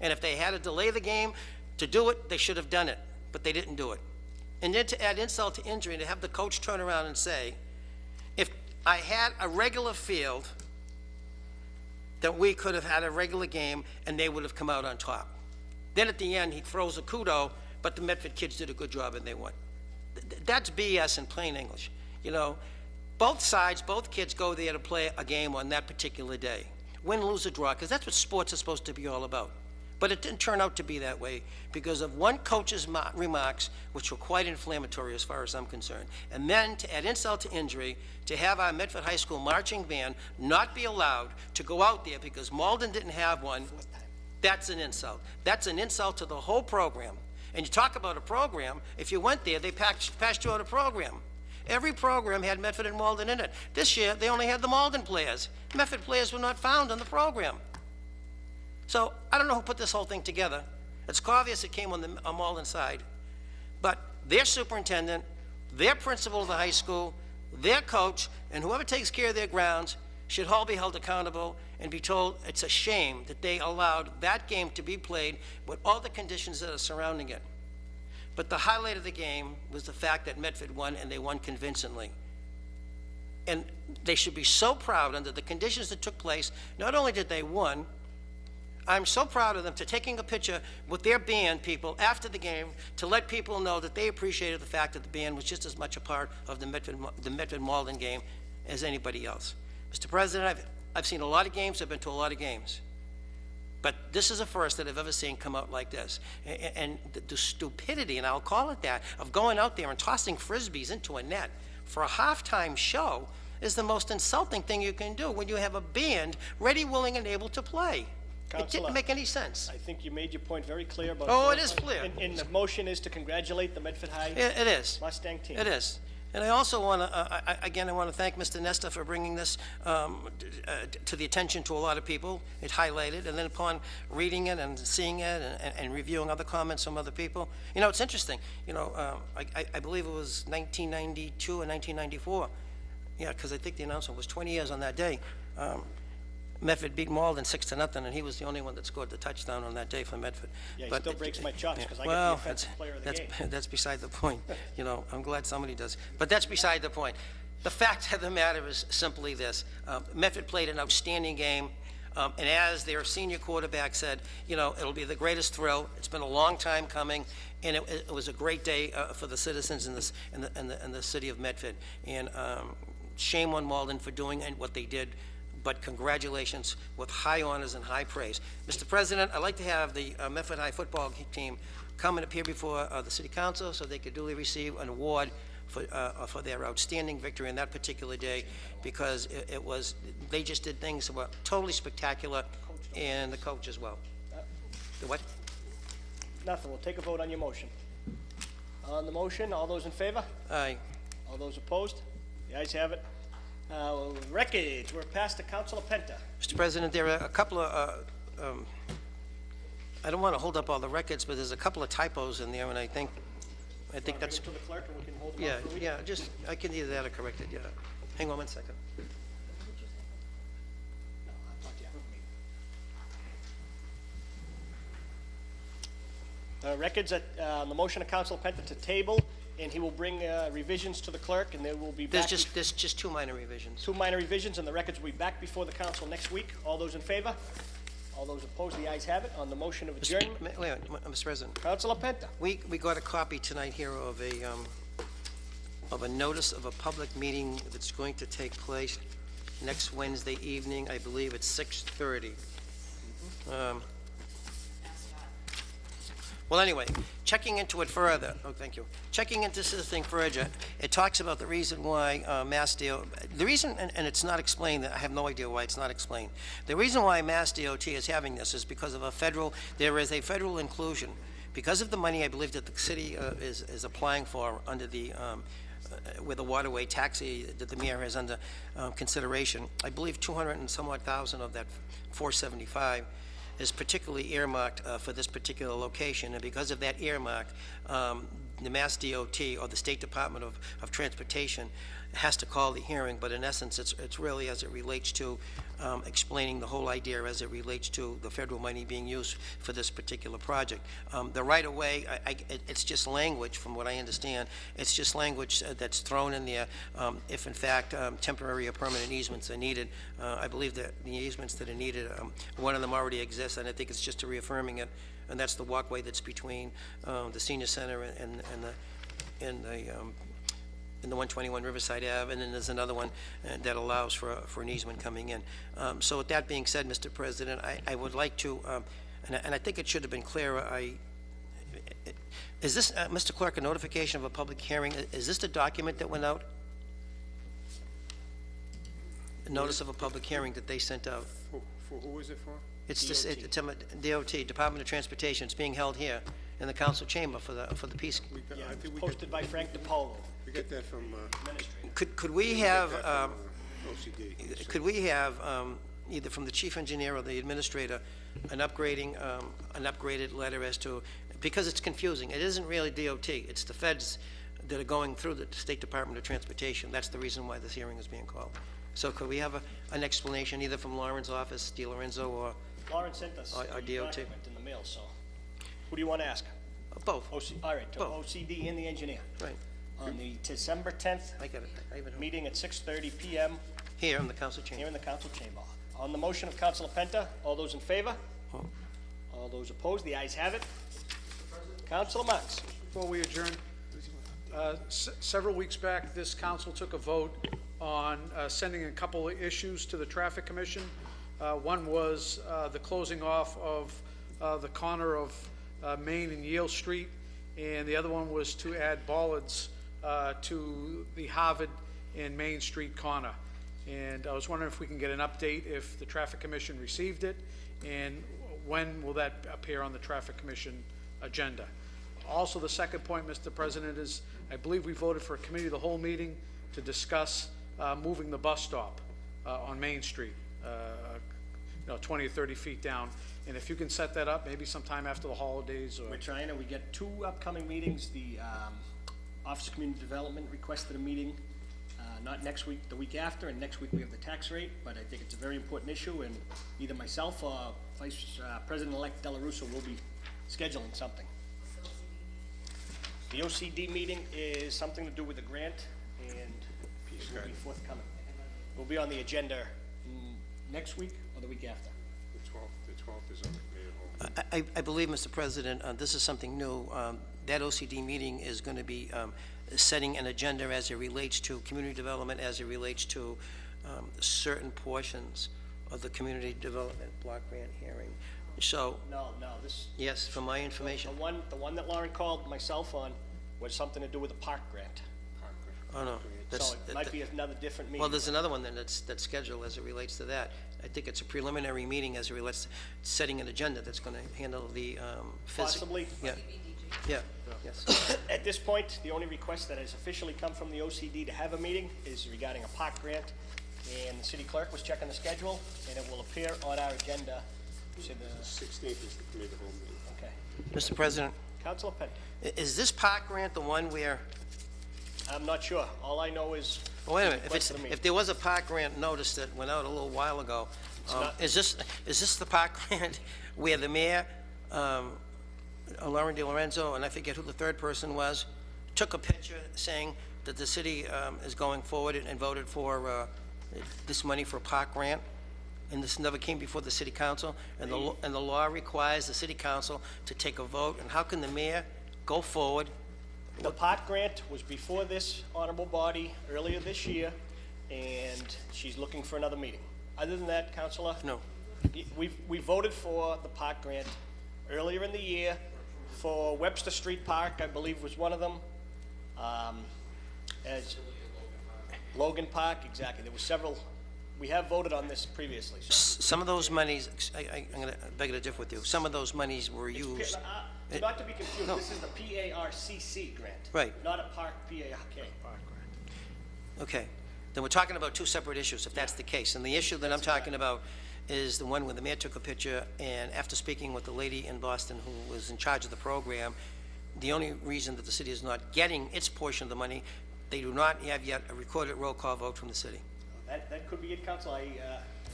And if they had to delay the game to do it, they should have done it, but they didn't do it. And then to add insult to injury and to have the coach turn around and say, if I had a regular field, that we could have had a regular game and they would have come out on top. Then at the end, he throws a kudo, but the Medford kids did a good job and they won. that's BS in plain English. You know, both sides, both kids go there to play a game on that particular day. Win, lose, or draw, because that's what sports is supposed to be all about. But it didn't turn out to be that way because of one coach's remarks, which were quite inflammatory as far as I'm concerned. And then to add insult to injury, to have our Medford High School marching band not be allowed to go out there because Malden didn't have one, that's an insult. That's an insult to the whole program. And you talk about a program, if you went there, they passed you out a program. Every program had Medford and Malden in it. This year, they only had the Malden players. Medford players were not found in the program. So I don't know who put this whole thing together. It's obvious it came on the Malden side. But their superintendent, their principal of the high school, their coach, and whoever takes care of their grounds should all be held accountable and be told it's a shame that they allowed that game to be played with all the conditions that are surrounding it. But the highlight of the game was the fact that Medford won, and they won convincingly. And they should be so proud under the conditions that took place. Not only did they win, I'm so proud of them to taking a picture with their band people after the game to let people know that they appreciated the fact that the band was just as much a part of the Medford-Malden game as anybody else. Mr. President, I've seen a lot of games, I've been to a lot of games. But this is the first that I've ever seen come out like this. And the stupidity, and I'll call it that, of going out there and tossing Frisbees into a net for a halftime show is the most insulting thing you can do when you have a band ready, willing, and able to play. It didn't make any sense. I think you made your point very clear about... Oh, it is clear. And the motion is to congratulate the Medford High it is. Mustang team. It is. And I also want to, again, I want to thank Mr. Nesta for bringing this to the attention to a lot of people. It highlighted, and then upon reading it and seeing it and reviewing other comments from other people, you know, it's interesting. You know, I believe it was 1992 or 1994. Yeah, because I think the announcement was 20 years on that day. Medford beat Malden 6-0, and he was the only one that scored the touchdown on that day for Medford. Yeah, he still breaks my chops because I get well, the offensive player of the game. That's beside the point. You know, I'm glad somebody does. But that's beside the point. The fact of the matter is simply this. Medford played an outstanding game, and as their senior quarterback said, you know, it'll be the greatest thrill. It's been a long time coming, and it was a great day for the citizens in the city of Medford. And shame on Malden for doing what they did, but congratulations with high honors and high praise. Mr. President, I'd like to have the Medford High football team come and appear before the City Council so they could duly receive an award for their outstanding victory on that particular day, because they just did things that were totally spectacular, and the coach as well. The what? Nothing. We'll take a vote on your motion. On the motion, all those in favor? Aye. All those opposed? The ayes have it. Records, we're past to Councilor Penta. Mr. President, there are a couple of, I don't want to hold up all the records, but there's a couple of typos in there, and I think that's... To the clerk and we can hold them Yeah, up for a week? yeah, just, I can either that or correct it, yeah. Hang on one second. No, I'll talk to you. Records on the motion of Councilor Penta to table, and he will bring revisions to the clerk, and they will be back. There's just two minor revisions. Two minor revisions, and the records will be back before the council next week. All those in favor? All those opposed? The ayes have it. On the motion of adjournment, Wait a minute, Mr. President. Councilor Penta. We got a copy tonight here of a notice of a public meeting that's going to take place next Wednesday evening. I believe it's 6:30. Well, anyway, checking into it further, thank you. Checking into this thing further, it talks about the reason why the reason, and it's not explained, I have no idea why it's not explained. The reason why Mass DOT is having this is because of there is a federal inclusion. Because of the money, I believe, that the city is applying for under the, with the waterway taxi that the mayor has under consideration. I believe 200 and some odd thousand of that 475 is particularly earmarked for this particular location, and because of that earmark, the Mass DOT or the State Department of Transportation has to call the hearing, but in essence, it's really as it relates to explaining the whole idea as it relates to the federal money being used for this particular project. The right-of-way, it's just language, from what I understand. It's just language that's thrown in there if, in fact, temporary or permanent easements are needed. I believe that the easements that are needed, one of them already exists, and I think it's just a reaffirming it, and that's the walkway that's between the senior center in the 121 Riverside Ave, and then there's another one that allows for an easement coming in. So with that being said, Mr. President, I would like to, and I think it should have been clearer, is this, Mr. Clerk, a notification of a public hearing? Is this the document that went out? A notice of a public hearing that they sent out? For who is it for? It's just, DOT, Department of Transportation. It's being held here in the council chamber for the peace. Yeah, it was posted by Frank DiPolo. We get that from, Could we have, OCD. could we have, either from the chief engineer or the administrator, an upgraded letter as to, because it's confusing. It isn't really DOT. It's the feds that are going through the State Department of Transportation. That's the reason why this hearing is being called. So could we have an explanation either from Lauren's office, DiLorenzo, or Lauren sent us Or the DOT. document in the mail, so. Who do you want to ask? both? All right, to Both. OCD and the engineer. Right. On the December 10th I got it. I even meeting at 6:30 PM here in the council here chamber. in the council chamber. On the motion of Councilor Penta, all those in favor? Oh. All those opposed? The ayes have it. Councilor Marks. Before we adjourn, several weeks back, this council took a vote on sending a couple of issues to the Traffic Commission. One was the closing off of the corner of Main and Yale Street, and the other one was to add bollards to the Harvard and Main Street corner. And I was wondering if we can get an update if the Traffic Commission received it, and when will that appear on the Traffic Commission agenda. Also, the second point, Mr. President, is I believe we voted for a committee of the whole meeting to discuss moving the bus stop on Main Street, 20 or 30 feet down. And if you can set that up, maybe sometime after the holidays or... We're trying to, we get two upcoming meetings. The Office of Community Development requested a meeting, not next week, the week after, and next week we have the tax rate, but I think it's a very important issue, and either myself or Vice President-elect Della Russo will be scheduling something. The OCD meeting is something to do with the grant, and it will be forthcoming. We'll be on the agenda next week or the week after. The 12th is on the committee of the whole. I believe, Mr. President, this is something new. That OCD meeting is going to be setting an agenda as it relates to community development, as it relates to certain portions of the community development block grant hearing. So, No, this, yes, from my information. the one that Lauren called myself on was something to do with the park grant. Oh, no. So it might be another different meeting. Well, there's another one then that's scheduled as it relates to that. I think it's a preliminary meeting as it relates to setting an agenda that's going to handle the Possibly. Yeah. Yeah, yes. At this point, the only request that has officially come from the OCD to have a meeting is regarding a park grant, and the city clerk was checking the schedule, and it will appear on our agenda. So the 16th is the committee of the whole meeting. Okay. Mr. President, Councilor Penta. is this park grant the one where, I'm not sure. All I know is. well, wait a minute, request of the meeting. if there was a park grant notice that went out a little while ago, is this the park grant where the mayor, Lauren DiLorenzo, and I forget who the third person was, took a picture saying that the city is going forward and voted for this money for a park grant? And this never came before the city council, and the law requires the city council to take a vote, and how can the mayor go forward? The park grant was before this honorable body earlier this year, and she's looking for another meeting. Other than that, Councilor? No. We voted for the park grant earlier in the year for Webster Street Park, I believe was one of them. As Logan Park, exactly. There were several. We have voted on this previously. So. Some of those monies, I'm going to beg to differ with you, some of those monies were used. Not to be confused, No. this is the PARCC grant. Right. Not a park PARK. Okay, then we're talking about two separate issues, if that's the case. And the issue that I'm talking about is the one where the mayor took a picture, and after speaking with the lady in Boston who was in charge of the program, the only reason that the city is not getting its portion of the money, they do not have yet a recorded roll call vote from the city. That could be it, Council. I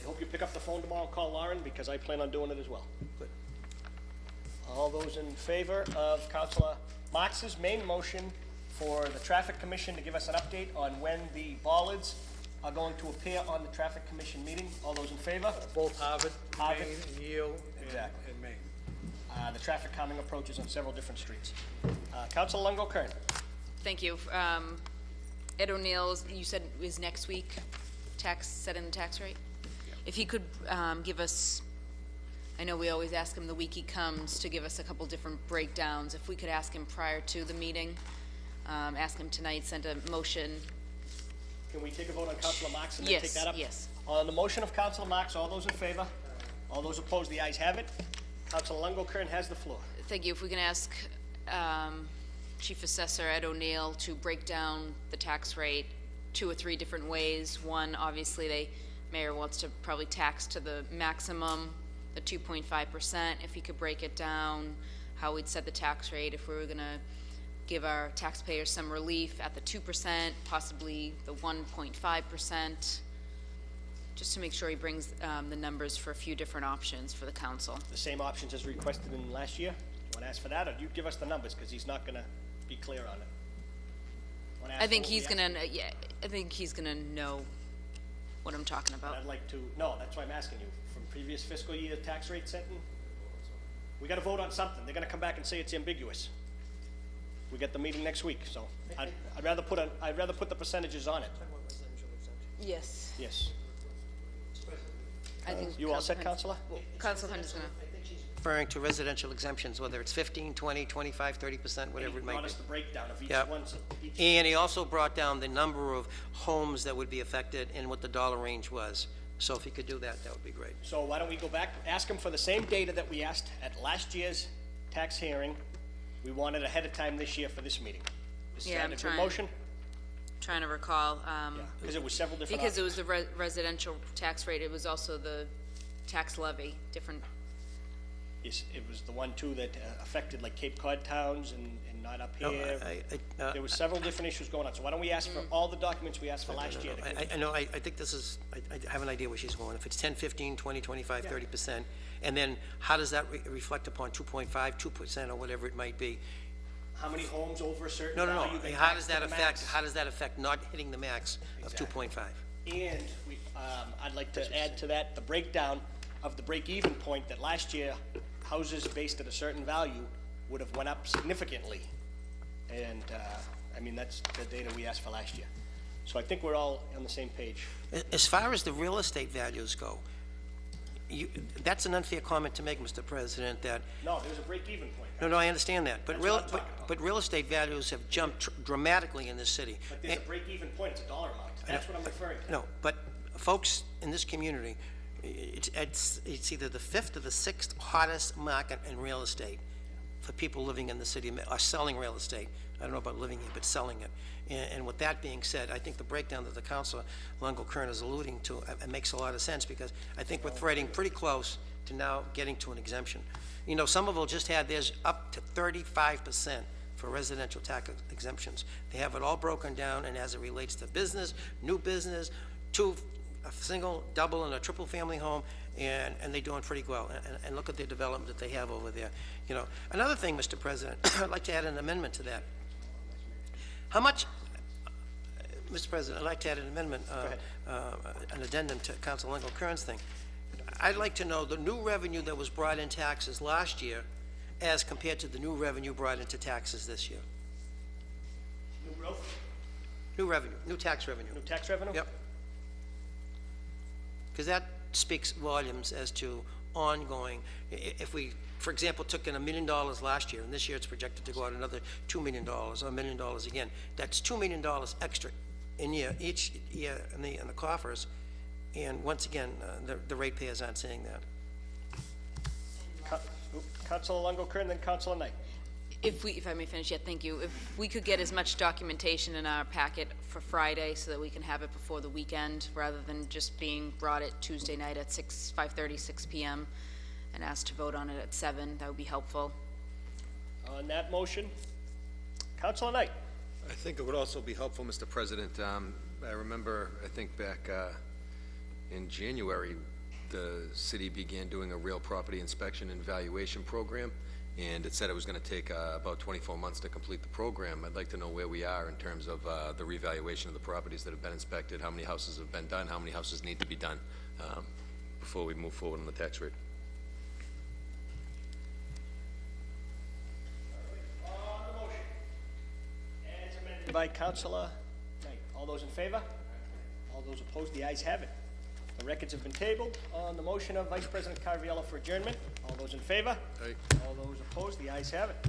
hope you pick up the phone tomorrow and call Lauren, because I plan on doing it as well. Good. All those in favor of Councilor Marx's main motion for the Traffic Commission to give us an update on when the bollards are going to appear on the Traffic Commission meeting, all those in favor? Both Harvard, Harvard. Main, and Yale, Exactly. and Main. The traffic calming approaches on several different streets. Councilor Longo Kern. Thank you. Ed O'Neill, you said is next week, setting the tax rate? If he could give us, I know we always ask him the week he comes to give us a couple different breakdowns. If we could ask him prior to the meeting, ask him tonight, send a motion. Can we take a vote on Councilor Marks and then Yes, take that up? yes. On the motion of Councilor Marks, all those in favor? All those opposed, the ayes have it. Councilor Longo-Kern has the floor. Thank you. If we can ask Chief Assessor Ed O'Neill to break down the tax rate 2 or 3 different ways. One, obviously, Mayor wants to probably tax to the maximum, the 2.5%. If he could break it down, how we'd set the tax rate, if we were going to give our taxpayers some relief at the 2%, possibly the 1.5%, just to make sure he brings the numbers for a few different options for the council. The same options as requested in last year? You want to ask for that, or do you give us the numbers, because he's not going to be clear on it? I think he's going to, yeah, I think he's going to know what I'm talking about. I'd like to, no, that's why I'm asking you. From previous fiscal year tax rate setting, we got to vote on something. They're going to come back and say it's ambiguous. We get the meeting next week, so I'd rather put the percentages on it. Yes. Yes. I think You all set, Councilor? Councilor Hunt is going to. Referring to residential exemptions, whether it's 15, 20, 25, 30%, whatever it might He brought be. us the breakdown of each Yep. one. So each And he also brought down the number of homes that would be affected and what the dollar range was. So if he could do that, that would be great. So why don't we go back, ask him for the same data that we asked at last year's tax hearing. We want it ahead of time this year for this meeting. Is Yeah, that I'm a good trying. motion? Trying to recall. Because it was several different Because it options. was the residential tax rate, it was also the tax levy, different. Yes, it was the one too that affected like Cape Cod towns and not up No, here. There were several different issues going on. So why don't we ask for all the documents we asked for last year? I know, I think this is, I have an idea where she's going. If it's 10, 15, 20, 25, 30%, and then how does that reflect upon 2.5, 2%, or whatever it might be? How many homes over a certain No, value? they How tax does to that the affect, max? how does that affect not hitting the max of 2.5? And we, I'd like to add to that the breakdown of the break-even point that last year, houses based at a certain value would have went up significantly. And, I mean, that's the data we asked for last year. So I think we're all on the same page. As far as the real estate values go, that's an unfair comment to make, Mr. President, that, No, there's a break-even point. no, I understand that, but That's what I'm talking about. but real estate values have jumped dramatically in this city. But there's a break-even point, it's a dollar amount. That's what I'm referring to. No, but folks in this community, it's either the 5th or the 6th hottest market in real estate for people living in the city, or selling real estate. I don't know about living here, but selling it. And with that being said, I think the breakdown that the Councilor Longo-Kern is alluding to, it makes a lot of sense, because I think we're threading pretty close to now getting to an exemption. You know, Somerville just had theirs up to 35% for residential tax exemptions. They have it all broken down, and as it relates to business, new business, a single, double, and a triple family home, and they're doing pretty well. And look at the development that they have over there. You know, another thing, Mr. President, I'd like to add an amendment to that. How much, Mr. President, I'd like to add an amendment, an addendum to Council Longo-Kern's thing. I'd like to know the new revenue that was brought in taxes last year as compared to the new revenue brought into taxes this year. New growth, New revenue, new tax revenue. new tax revenue? Yep. Because that speaks volumes as to ongoing. If we, for example, took in $1 million last year, and this year it's projected to go out another $2 million, or $1 million again, that's $2 million extra in each year in the coffers. And once again, the ratepayers aren't saying that. Councilor Longo-Kern, then Councilor Knight. If I may finish yet, thank you. If we could get as much documentation in our packet for Friday so that we can have it before the weekend, rather than just being brought at Tuesday night at 5:30, 6 p.m. and asked to vote on it at 7, that would be helpful. On that motion, Councilor Knight. I think it would also be helpful, Mr. President. I remember, I think back in January, the city began doing a real property inspection and evaluation program, and it said it was going to take about 24 months to complete the program. I'd like to know where we are in terms of the revaluation of the properties that have been inspected, how many houses have been done, how many houses need to be done before we move forward on the tax rate. On the motion, as amended, by Councilor Knight. All those in favor? All those opposed? The ayes have it. The records have been tabled. On the motion of Vice President Caraviallo for adjournment, all those in favor? Aye. All those opposed? The ayes have it.